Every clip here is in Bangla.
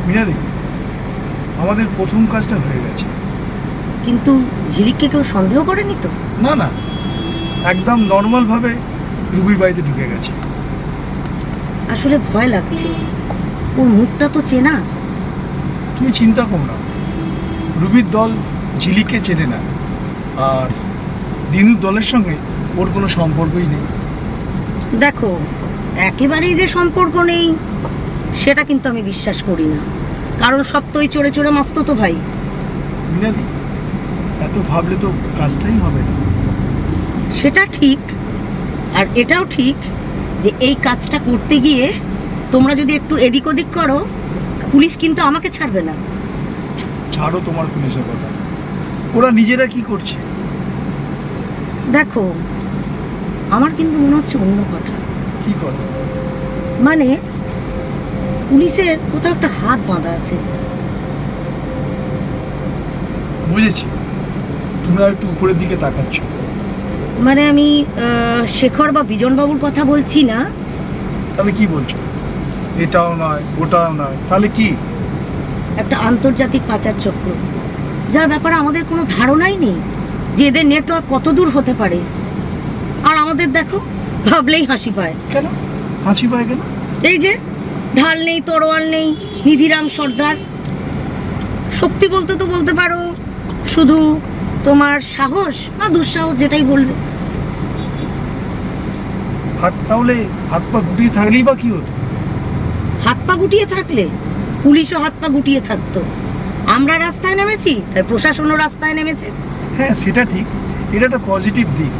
মিনাদি, আমাদের প্রথম কাজটা হয়ে গেছে। কিন্তু ঝিলিককে কেউ সন্দেহ করেনি তো? না না, একদম নর্মালভাবে রুবির বাড়িতে ঢুকে গেছে। আসলে ভয় লাগছে, ওর মুখটা তো চেনা। তুমি চিন্তা করো না, রুবির দল ঝিলিককে চেনে না, আর দিনুর দলের সঙ্গে ওর কোনো সম্পর্কই নেই। দেখো, একেবারেই যে সম্পর্ক নেই সেটা কিন্তু আমি বিশ্বাস করি না, কারণ সব তোই চড়ে চড়ে মস্ত তো ভাই। মিনাদি, এত ভাবলে তো কাজটাই হবে না। সেটা ঠিক, আর এটাও ঠিক যে এই কাজটা করতে গিয়ে তোমরা যদি একটু এদিক ওদিক করো, পুলিশ কিন্তু আমাকে ছাড়বে না। ছাড়ো তোমার পুলিশের কথা, ওরা নিজেরা কি করছে। দেখো, আমার কিন্তু মনে হচ্ছে অন্য কথা। কি কথা? মানে পুলিশের কোথাও একটা হাত বাঁধা আছে। বুঝেছি, তুমি আর একটু উপরের দিকে তাকাচ্ছ। মানে আমি শেখর বা বিজনবাবুর কথা বলছি না। তাহলে কি বলছো? এটাও নয় ওটাও নয়, তাহলে কি? একটা আন্তর্জাতিক পাচার চক্র, যার ব্যাপারে আমাদের কোনো ধারণাই নেই যে এদের নেটওয়ার্ক কত দূর হতে পারে। আর আমাদের দেখো, ভাবলেই হাসি পায়। কেন হাসি পায় কেন? এই যে ঢাল নেই, তরোয়াল নেই, নিধিরাম সর্দার। শক্তি বলতে তো বলতে পারো শুধু তোমার সাহস না দুঃসাহস, যেটাই বলবে। তাহলে হাত পা গুটিয়ে থাকলেই বা কি হতো? হাত পা গুটিয়ে থাকলে পুলিশও হাত পা গুটিয়ে থাকতো। আমরা রাস্তায় নেমেছি, তাই প্রশাসনও রাস্তায় নেমেছে। হ্যাঁ, সেটা ঠিক, এটা একটা পজিটিভ দিক।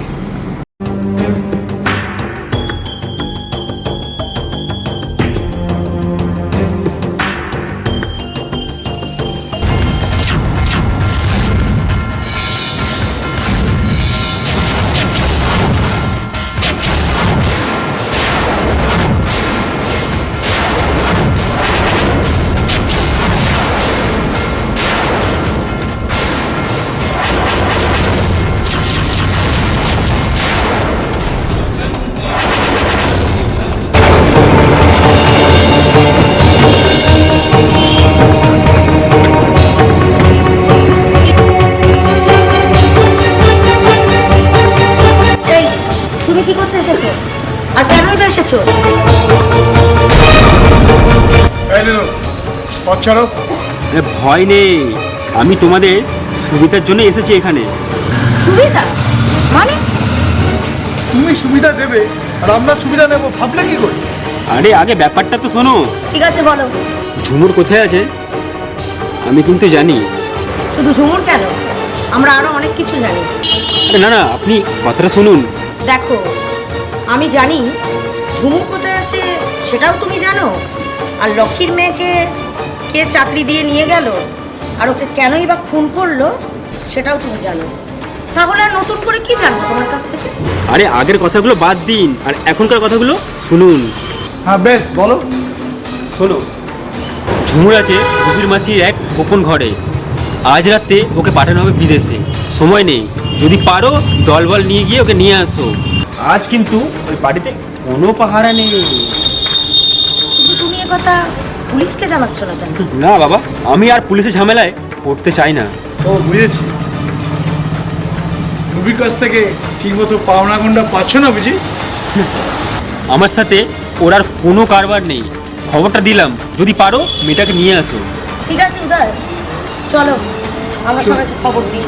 এই, তুমি কি করতে এসেছো আর কেনই বা এসেছো? ভয় নেই, আমি তোমাদের সুবিধার জন্য এসেছি এখানে। সুবিধা মানে? তুমি সুবিধা দেবে আর আমরা সুবিধা নেবো, ভাবলে কি করে? আরে আগে ব্যাপারটা তো শোনো। ঠিক আছে, বলো। ঝুমুর কোথায় আছে আমি কিন্তু জানি। শুধু ঝুমুর কেন, আমরা আরো অনেক কিছু জানি। আরে না না, আপনি কথাটা শুনুন। দেখো, আমি জানি ঝুমুর কোথায় আছে, সেটাও তুমি জানো। আর লক্ষ্মীর মেয়েকে কে চাকরি দিয়ে নিয়ে গেল আর ওকে কেনই বা খুন করলো সেটাও তুমি জানো। তাহলে আর নতুন করে কি জানবো তোমার কাছ থেকে? আরে আগের কথাগুলো বাদ দিন আর এখনকার কথাগুলো শুনুন। হ্যাঁ বেশ, বলো। শোনো, ঝুমুর আছে রবির মাসির এক গোপন ঘরে। আজ রাতে ওকে পাঠানো হবে বিদেশে, সময় নেই। যদি পারো দলবল নিয়ে গিয়ে ওকে নিয়ে আসো। আজ কিন্তু ওই বাড়িতে কোনো পাহারা নেই। কিন্তু তুমি এ কথা পুলিশকে জানাচ্ছ না কেন? না বাবা, আমি আর পুলিশের ঝামেলায় পড়তে চাই না। ও বুঝেছি, রুবির কাছ থেকে ঠিকমতো পাওনা গন্ডা পাচ্ছ না বুঝি? আমার সাথে ওর আর কোনো কারবার নেই। খবরটা দিলাম, যদি পারো মেয়েটাকে নিয়ে আসো। ঠিক আছে উদয়, চলো আমরা সবাইকে খবর দিই।